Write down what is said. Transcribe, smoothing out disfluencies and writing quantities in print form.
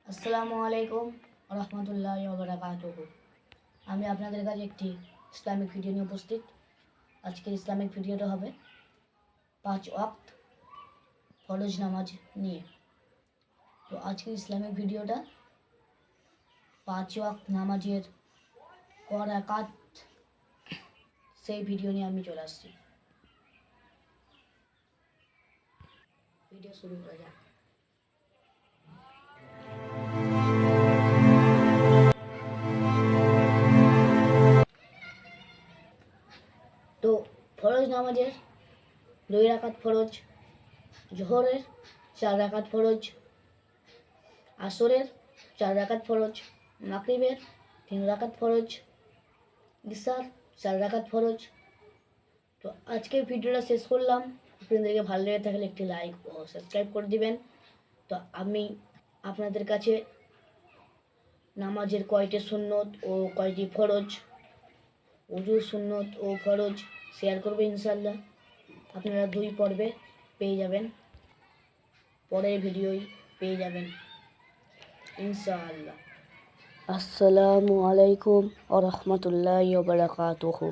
আসসালামু আলাইকুম রহমতুল্লাহি ওয়া বারাকাতুহু। আমি আপনাদের কাছে একটি ইসলামিক ভিডিও নিয়ে উপস্থিত। আজকের ইসলামিক ভিডিওটা হবে 5 ওয়াক্ত ফরজ নামাজ নিয়ে। তো আজকের ইসলামিক ভিডিওটা 5 ওয়াক্ত নামাজের ক রাকাত সেই ভিডিও নিয়ে আমি চলে আসছি। ভিডিও শুরু করা যাক। তো ফরজ নামাজের 2 রাকাত ফরজ, জোহরের 4 রাকাত ফরজ, আসরের 4 রাকাত ফরজ, মাগরিবের 3 রাকাত ফরজ, ইশার 4 রাকাত ফরজ। তো আজকের ভিডিওটা শেষ করলাম। আপনাদেরকে ভালো লেগে থাকলে একটি লাইক ও সাবস্ক্রাইব করে দিবেন। তো আমি আপনাদের কাছে নামাজের কয়টি সুন্নত ও কয়টি ফরজ, ওযুর সুন্নত ও ফরজ শেয়ার করবো ইনশাআল্লাহ। আপনারা 2 পর্বে পেয়ে যাবেন, পরের ভিডিওই পেয়ে যাবেন ইনশাআল্লাহ। আসসালামু আলাইকুম ওয়া রাহমাতুল্লাহি ওয়া বারাকাতুহু।